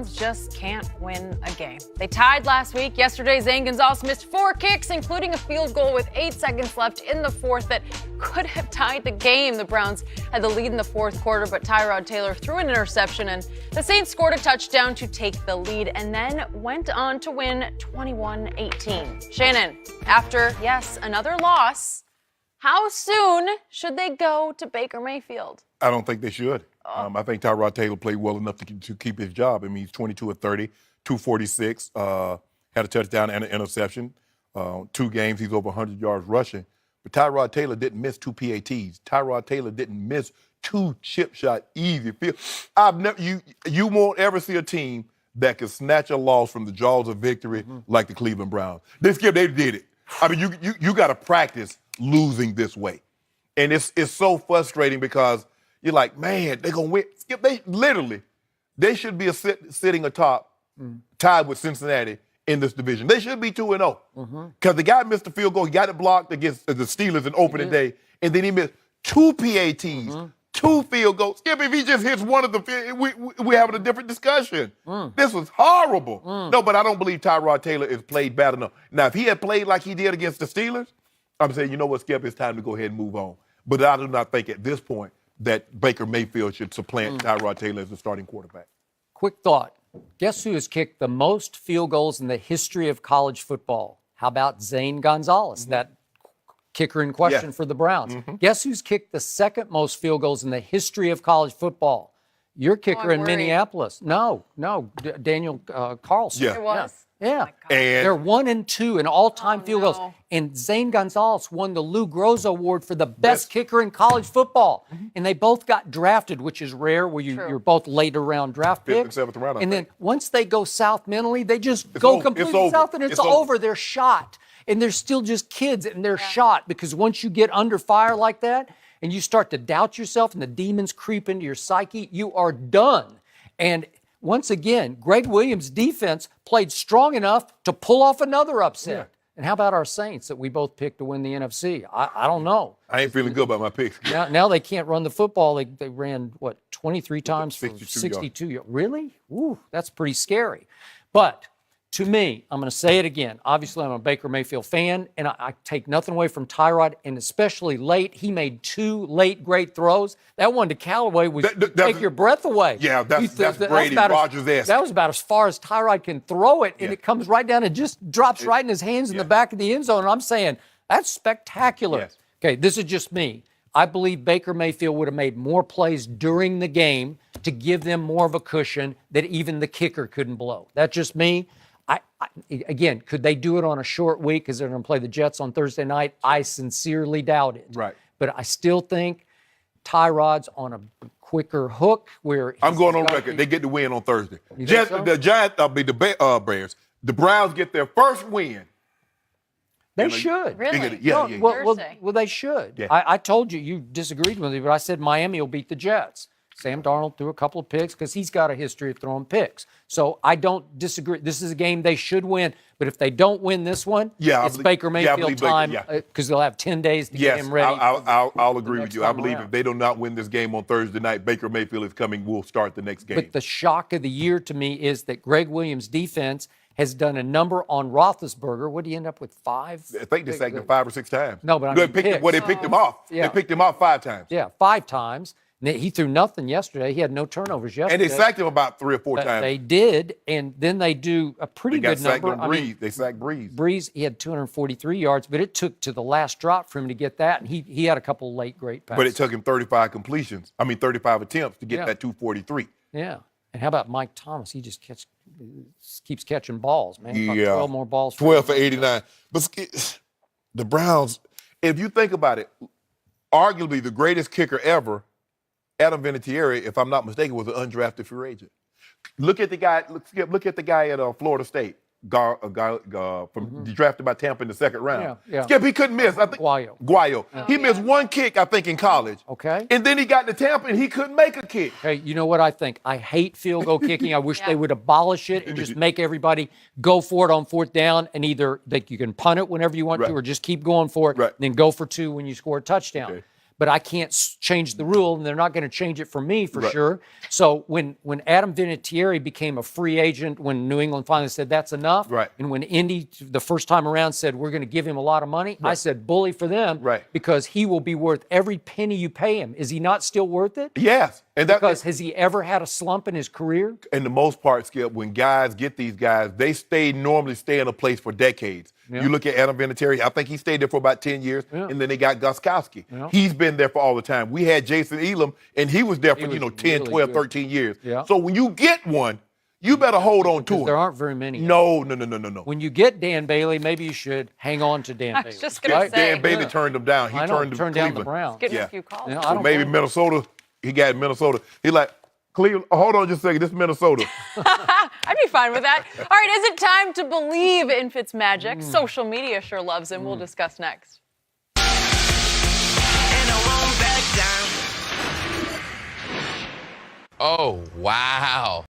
Browns just can't win a game. They tied last week. Yesterday, Zane Gonzalez missed 4 kicks, including a field goal with 8 seconds left in the fourth that could have tied the game. The Browns had the lead in the fourth quarter, but Tyrod Taylor threw an interception, and the Saints scored a touchdown to take the lead and then went on to win 21-18. Shannon, after, yes, another loss, how soon should they go to Baker Mayfield? I don't think they should. I think Tyrod Taylor played well enough to keep his job. I mean, he's 22 of 30, 246, had a touchdown and an interception. 2 games, he's over 100 yards rushing. But Tyrod Taylor didn't miss 2 PATs. Tyrod Taylor didn't miss 2 chip shot easy field. You won't ever see a team that can snatch a loss from the jaws of victory like the Cleveland Browns. They did it. I mean, you got to practice losing this way. And it's so frustrating because you're like, man, they're going to win. Skip, they should be sitting atop, tied with Cincinnati in this division. They should be 2-0. Because the guy missed the field goal. He got it blocked against the Steelers in opening day. And then he missed 2 PATs, 2 field goals. Skip, if he just hits one of the, we're having a different discussion. This was horrible. No, but I don't believe Tyrod Taylor is played bad enough. Now, if he had played like he did against the Steelers, I'm saying, you know what, Skip, it's time to go ahead and move on. But I do not think at this point that Baker Mayfield should supplant Tyrod Taylor as the starting quarterback. Quick thought. Guess who has kicked the most field goals in the history of college football? How about Zane Gonzalez, that kicker in question for the Browns? Guess who's kicked the second most field goals in the history of college football? Your kicker in Minneapolis. No, Daniel Carlson. It was. Yeah. Oh and they're 1 and 2 in all-time field goals. And Zane Gonzalez won the Lou Groza Award for the best kicker in college football. And they both got drafted, which is rare, where you're both later round draft picks. 5th and 7th round, and then once they go south mentally, they just go completely south, and it's over. They're shot. And they're still just kids, and they're shot, because once you get under fire like that and you start to doubt yourself and the demons creep into your psyche, you are done. And once again, Greg Williams' defense played strong enough to pull off another upset. And how about our Saints that we both picked to win the NFC? I don't know. I ain't feeling good about my picks. Now they can't run the football. They ran, 23 times for 62 yards. Really? Ooh, that's pretty scary. But to me, I'm going to say it again. Obviously, I'm a Baker Mayfield fan, and I take nothing away from Tyrod, and especially late. He made 2 late great throws. That one to Callaway was take your breath away. Yeah, that's Brady Rodgers-esque. That was about as far as Tyrod can throw it, and it comes right down and just drops right in his hands in the back of the end zone. And I'm saying, that's spectacular. Yes. Okay, this is just me. I believe Baker Mayfield would have made more plays during the game to give them more of a cushion that even the kicker couldn't blow. That's just me. Again, could they do it on a short week because they're going to play the Jets on Thursday night? I sincerely doubt it. Right. But I still think Tyrod's on a quicker hook where I'm going on record. They get the win on Thursday. So? The Giants, Bears. The Browns get their first win. They should. Really? Well, they should. Yeah. I told you, you disagreed with me, but I said Miami will beat the Jets. Sam Darnold threw a couple of picks because he's got a history of throwing picks. So I don't disagree. This is a game they should win. But if they don't win this one, it's Baker Mayfield time because they'll have 10 days to get him ready. I'll agree with you. I believe if they do not win this game on Thursday night, Baker Mayfield is coming. We'll start the next game. But the shock of the year to me is that Greg Williams' defense has done a number on Roethlisberger. What did he end up with, 5? I think they sacked him 5 or 6 times. No, but they picked him off. Yeah. They picked him off 5 times. Yeah, 5 times. He threw nothing yesterday. He had no turnovers yesterday. And they sacked him about 3 or 4 times. They did, and then they do a pretty good number. They sacked Breeze. Breeze, he had 243 yards, but it took to the last drop for him to get that, and he had a couple late great passes. But it took him 35 attempts to get that 243. Yeah. And how about Mike Thomas? He just keeps catching balls, man. Yeah. About 12 more balls. 12 for 89. But the Browns, if you think about it, arguably the greatest kicker ever, Adam Vinatieri, if I'm not mistaken, was an undrafted free agent. Look at the guy. Look at the guy at Florida State. Drafted by Tampa in the 2nd round. Yeah. Skip, he couldn't miss. I think Guayo. He missed 1 kick, I think, in college. Okay. And then he got to Tampa and he couldn't make a kick. Hey, you know what I think? I hate field goal kicking. I wish they would abolish it and just make everybody go for it on 4th down, and either you can punt it whenever you want to or just keep going for it, then go for 2 when you score a touchdown. Okay. but I can't change the rule, and they're not going to change it for me for sure. So when Adam Vinatieri became a free agent, when New England finally said that's enough, and when Indy the first time around said we're going to give him a lot of money, I said bully for them, because he will be worth every penny you pay him. Is he not still worth it? Yes. And because has he ever had a slump in his career? In the most part, Skip, when guys get these guys, they normally stay in a place for decades. You look at Adam Vinatieri, I think he stayed there for about 10 years, and then they got Gostkowski. He's been there for all the time. We had Jason Elam, and he was there for, 10, really 12, 13 years. So when you get one, you better hold on to him. There aren't very many. No. When you get Dan Bailey, maybe you should hang on to Dan Bailey. I was just going to say. Dan Bailey turned him down. He turned down the Browns. Getting a few calls. So maybe Minnesota, he got Minnesota. He like, Cleveland, hold on just a second, this is Minnesota. I'd be fine with that. All right, is it time to believe in Fitzmagic? Social media sure loves him. We'll discuss next. And I won't back down. Oh, wow.